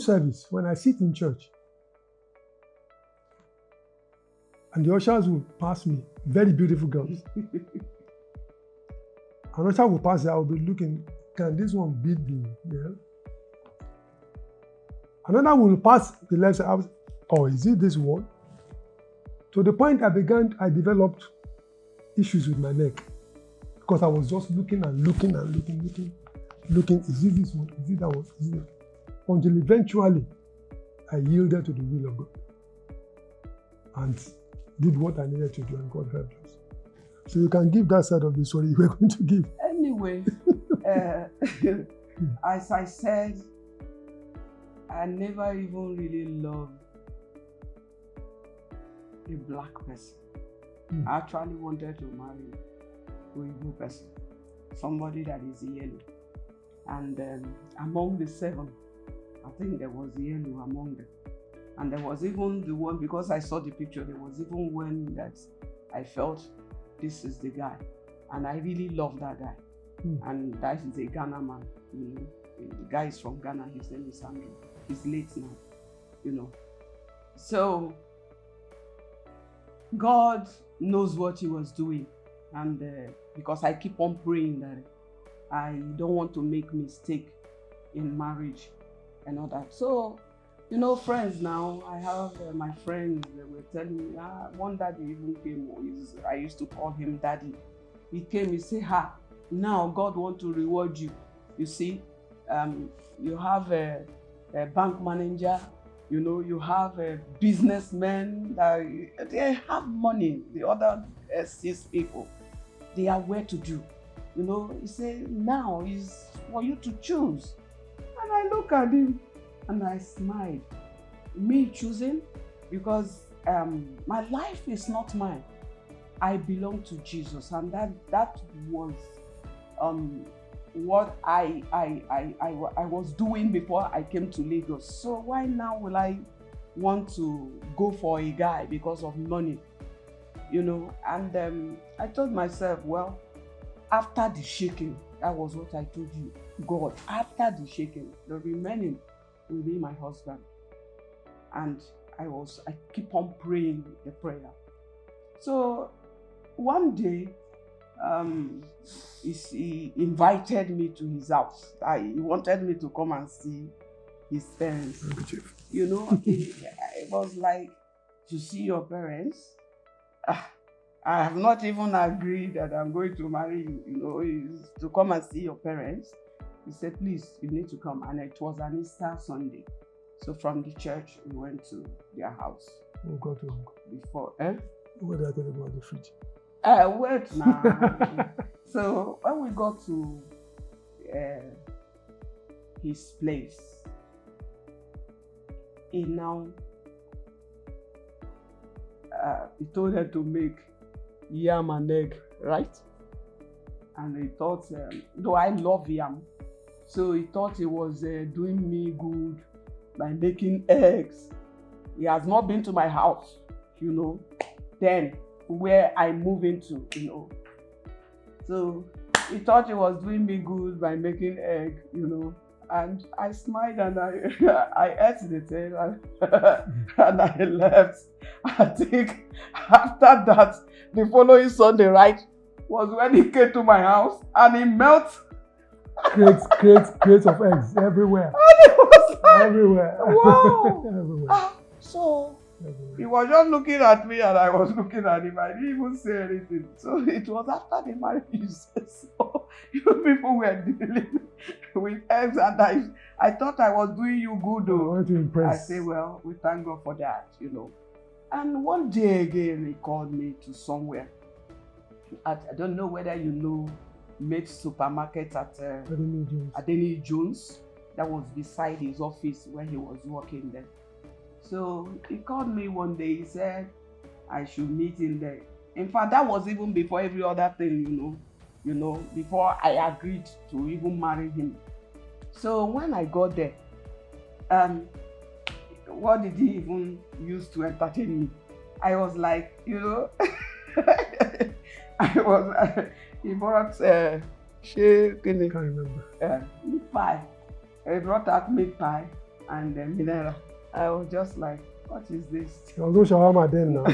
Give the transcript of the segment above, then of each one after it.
morning service, when I sit in church, and the ushers will pass me, very beautiful girls. An usher will pass it, I will be looking, can this one beat the girl? Another will pass the left side, oh, is it this one? To the point I developed issues with my neck because I was just looking and looking, is it this one, is it that one, is it that one? Until eventually I yielded to the will of God and did what I needed to do, and God helped us. So you can give that side of the story you were going to give. Anyway, as I said, I never even really loved a black person. I actually wanted to marry a Igbo person, somebody that is yellow. And among the 7, I think there was yellow among them. And there was even the one, because I saw the picture, there was even one that I felt this is the guy. And I really love that guy. And that is a Ghana man. You know, the guy is from Ghana, his name is Andrew. He's late now, you know. So God knows what he was doing. And because I keep on praying that I don't want to make mistake in marriage and all that. So, you know, friends now, I have my friends that were telling me, one daddy even came, I used to call him daddy. He came, he said, now God want to reward you. You see, you have a bank manager, you know, you have a businessman, they have money. The other 6 people, they are well to do. You know, he said, now is for you to choose. And I look at him and I smiled. Me choosing, because my life is not mine. I belong to Jesus, and that was what I was doing before I came to Lagos. So why now will I want to go for a guy because of money? You know, and I told myself, well, after the shaking, that was what I told you, God, after the shaking, the remaining will be my husband. And I keep on praying the prayer. So one day, he invited me to his house. He wanted me to come and see his parents. You know, it was like, to see your parents? I have not even agreed that I'm going to marry you, you know, to come and see your parents. He said, please, you need to come. And it was an Easter Sunday. So from the church, we went to their house. Oh, God, before, what did I tell you about the fridge? Wait now. So when we got to his place, he told her to make yam and egg, right? And he thought, though I love yam, so he thought he was doing me good by making eggs. He has not been to my house, you know, then where I move into, you know. So he thought he was doing me good by making egg, you know. And I smiled and I ate the tail and I left. I think after that, the following Sunday, right, was when he came to my house and he melted crates of eggs everywhere. And it was like, everywhere. Wow. Everywhere. So he was just looking at me and I was looking at him. I didn't even say anything. So it was after the marriage. So you people were dealing with eggs and I thought I was doing you good though. I wanted to impress. I say, well, we thank God for that, you know. And one day again, he called me to somewhere. I don't know whether you know Maid's Supermarket at Adeni Jones. That was beside his office where he was working there. So he called me one day. He said I should meet him there. In fact, that was even before every other thing, you know, before I agreed to even marry him. So when I got there, what did he even use to entertain me? I was like, you know, he brought can't remember. Meat pie. He brought out meat pie and mineral. I was just like, what is this? There was no shawarma then now.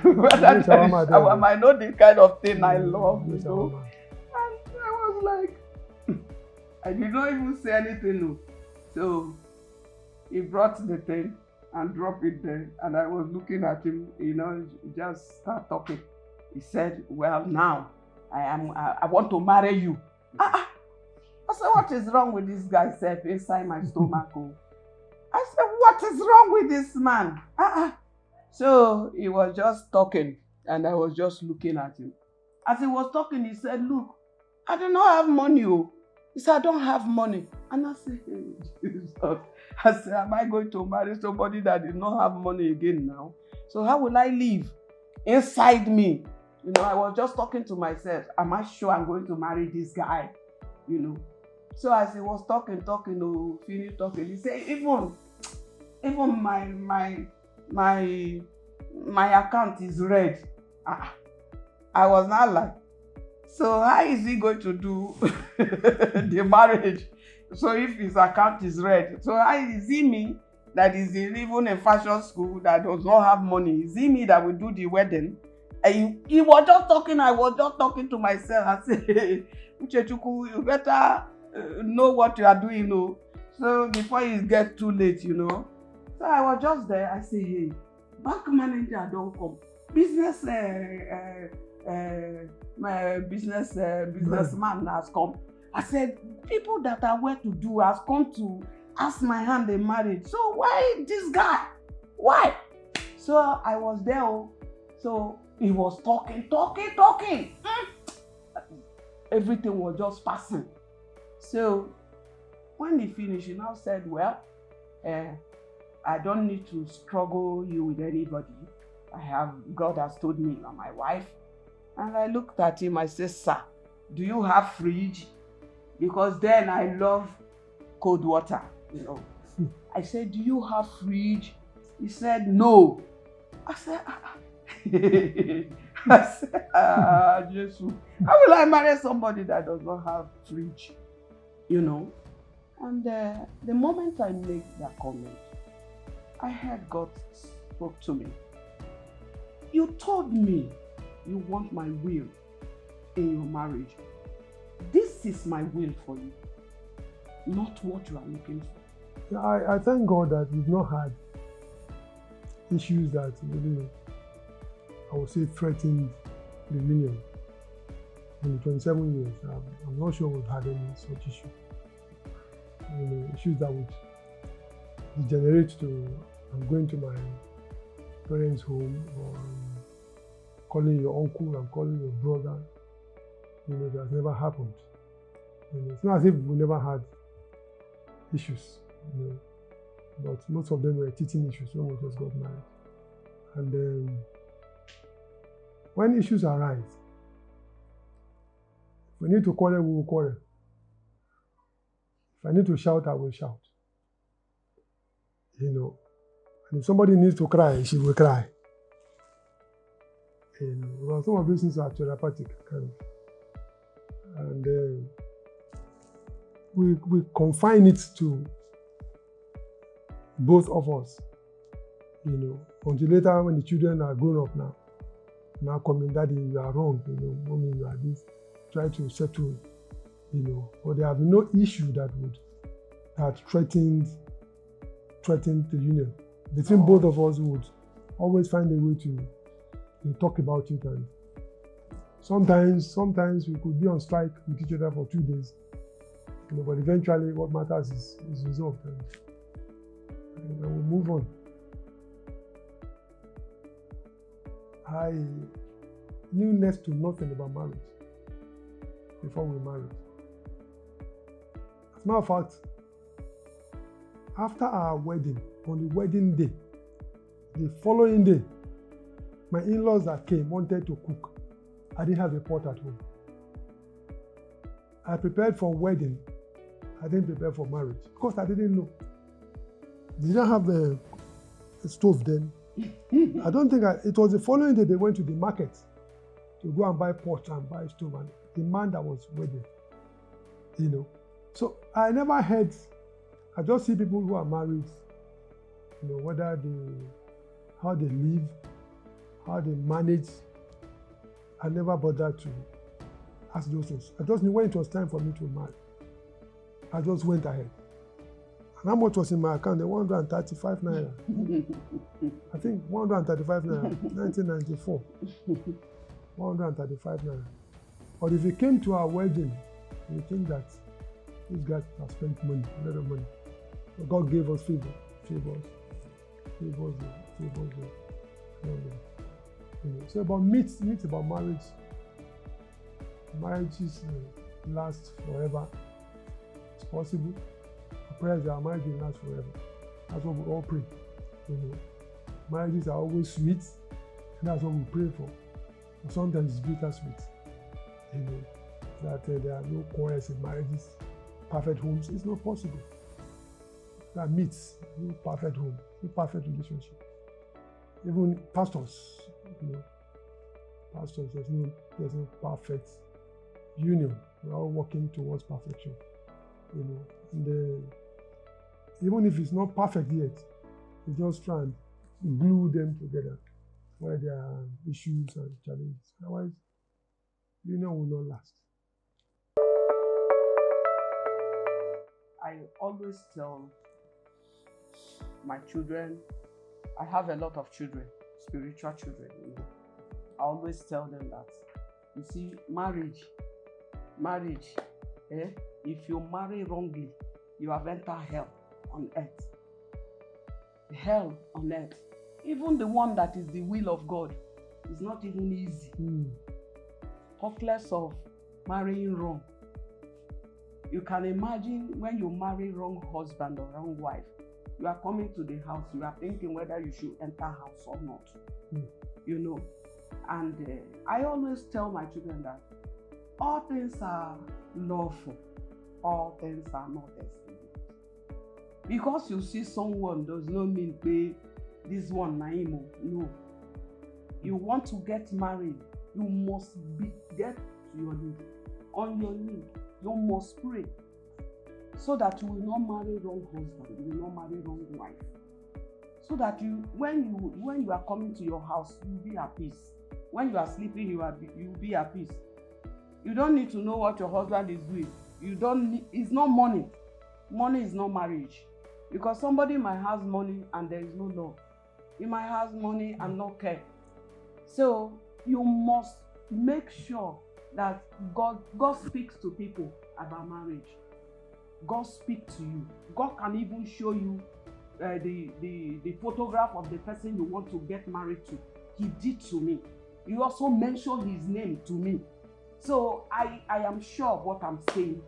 Whether shawarma then. I know the kind of thing I love, No you know. shawarma. And I was like, I did not even say anything. No. So he brought the thing and dropped it there, and I was looking at him, you know, just start talking. He said, well, now I want to marry you. I said, what is wrong with this guy self inside my stomach? Oh. I said, what is wrong with this man? So he was just talking, and I was just looking at him. As he was talking, he said, look, I do not have money. Oh. He said, I don't have money. And I said, hey, Jesus. I said, am I going to marry somebody that did not have money again now? So how will I live? Inside me, you know, I was just talking to myself. Am I sure I'm going to marry this guy? You know. So as he was talking, finished talking, he said, even my account is red. I was not like, so how is he going to do the marriage? So if his account is red, so how is he me that is even in fashion school that does not have money? Is he me that will do the wedding? And he was just talking, I was just talking to myself. I said, Uchechukwu, you better know what you are doing, no? So before it gets too late, you know. So I was just there. I say, hey, bank manager don't come. My businessman has come. I said, people that are well to do has come to ask my hand in marriage. So why this guy? Why? So I was there. So he was talking. Everything was just passing. So when he finished, he now said, well, I don't need to struggle you with anybody. God has told me you're my wife. And I looked at him, I said, sir, do you have fridge? Because then I love cold water, you know. I said, do you have fridge? He said, no. I said, Jesus, how will I marry somebody that does not have fridge? You know? And the moment I made that comment, I heard God spoke to me. You told me you want my will in your marriage. This is my will for you, not what you are looking for. I thank God that we've not had issues that really, I would say, threatened the union. In the 27 years, I'm not sure we've had any such issue. You know, issues that would degenerate to I'm going to my parents' home, or I'm calling your uncle, I'm calling your brother. You know, that has never happened. You know, it's not as if we never had issues, you know, but most of them were teething issues when we just got married. And when issues arise, if we need to quarrel, we will quarrel. If I need to shout, I will shout. You know, and if somebody needs to cry, she will cry. You know, well, some of these things are therapeutic, kind of. And we confine it to both of us, you know, until later when the children are grown up now coming, daddy, you are wrong, you know, mommy, you are this, try to settle, you know, but there have been no issue that threatened the union. Between both of us, we would always find a way to talk about it, and sometimes we could be on strike with each other for 2 days, you know, but eventually what matters is resolved, and we'll move on. I knew next to nothing about marriage before we married. As a matter of fact, after our wedding, on the wedding day, the following day, my in-laws that came wanted to cook. I didn't have a pot at home. I prepared for wedding. I didn't prepare for marriage because I didn't know. They didn't have a stove then. I don't think it was the following day they went to the market to go and buy pot and buy stove, and the man that was wedding, you know. So I never had I just see people who are married, whether how they live, how they manage. I never bothered to ask those things. I just knew when it was time for me to marry. I just went ahead. And how much was in my account? 135 naira. I think 135 naira, 1994. 135 naira. But if it came to our wedding, you think that this guy has spent money, a lot of money. But God gave us favors. So about myths about marriage. Marriages last forever. It's possible. Our prayers that our marriage will last forever. That's what we all pray. Marriages are always sweet, and that's what we pray for. But sometimes it's bittersweet. That there are no quarrels in marriages, perfect homes. It's not possible. There are myths, no perfect home, no perfect relationship. Even pastors, there's no perfect union. We're all working towards perfection. And even if it's not perfect yet, we just try and glue them together where there are issues and challenges. Otherwise, union will not last. I always tell my children, I have a lot of children, spiritual children. I always tell them that, you see, marriage, if you marry wrongly, you have entered hell on earth. Hell on earth. Even the one that is the will of God is not even easy. Talk less of marrying wrong. You can imagine when you marry wrong husband or wrong wife, you are coming to the house, you are thinking whether you should enter house or not. And I always tell my children that all things are lawful, all things are not esteemed. Because you see someone does not mean pay this one naimo. No. You want to get married, you must get to your knee. On your knee, you must pray so that you will not marry wrong husband, you will not marry wrong wife. So that when you are coming to your house, you will be at peace. When you are sleeping, you will be at peace. You don't need to know what your husband is doing. It's not money. Money is not marriage. Because somebody might have money and there is no love. He might have money and no care. So you must make sure that God speaks to people about marriage. God speaks to you. God can even show you the photograph of the person you want to get married to. He did to me. He also mentioned his name to me. So I am sure of what I'm saying.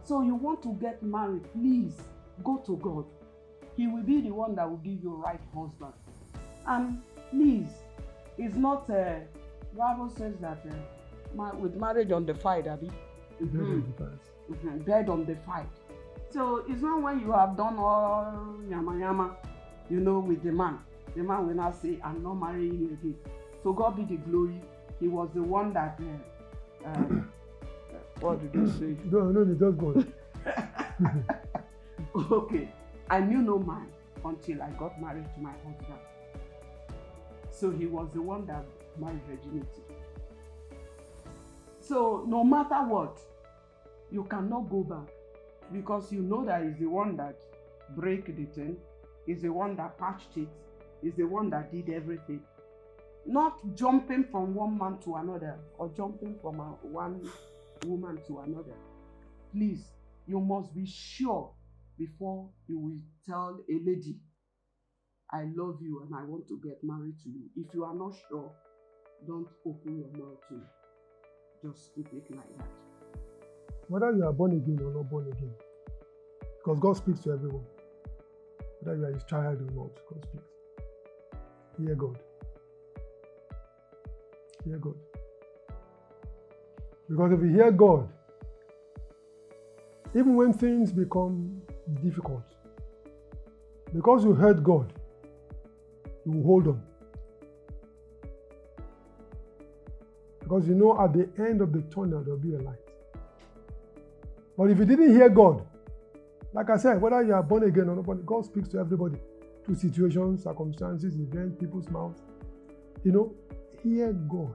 So you want to get married, please go to God. He will be the one that will give you a right husband. And please, it's not, Bible says that with marriage undefined, Abi. Dead undefined. So it's not when you have done all yama, with the man. The man will not say, I'm not marrying you again. So God be the glory. He was the one that, what did you say? No, just go. Okay. I knew no man until I got married to my husband. So he was the one that married virginity. So no matter what, you cannot go back because you know that he's the one that break the thing, he's the one that patched it, he's the one that did everything. Not jumping from one man to another or jumping from one woman to another. Please, you must be sure before you will tell a lady, I love you and I want to get married to you. If you are not sure, don't open your mouth to me. Just keep it like that. Whether you are born again or not born again, because God speaks to everyone. Whether you are his child or not, God speaks. Hear God. Hear God. Because if you hear God, even when things become difficult, because you heard God, you will hold on. Because you know at the end of the tunnel, there will be a light. But if you didn't hear God, Like I said, whether you are born again or not born, God speaks to everybody through situations, circumstances, events, people's mouths. You know, hear God.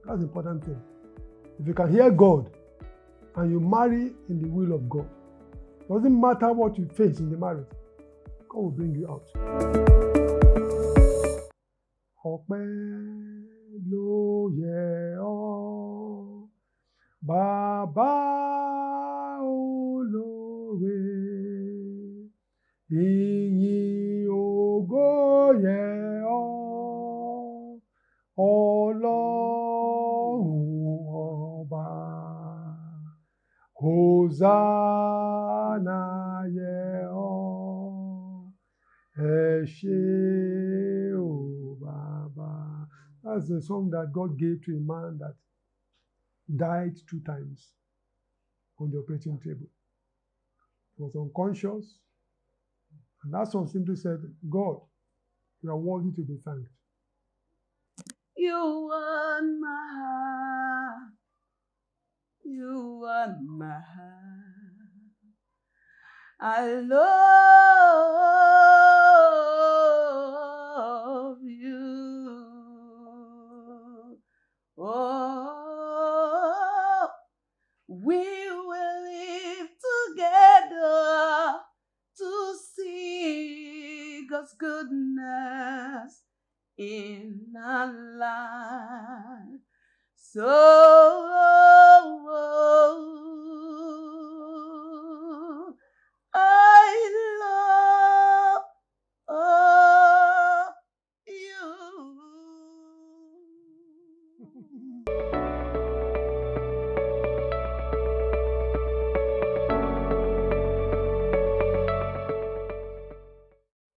That's the important thing. If you can hear God and you marry in the will of God, it doesn't matter what you face in the marriage, God will bring you out. Ọpẹ́ ló yẹ ọ́, Bàbá olóore, ìyìn ògo yẹ ọ́, Ọlọ́run ọba. Hosanna yẹ ọ́, ẹ ṣé o Baba. That's the song that God gave to a man that died 2 times on the operating table. He was unconscious. And that song simply said, God, you are worthy to be thanked. You won my heart. You won my heart. I love you. Oh, we will live together to see God's goodness in our life. So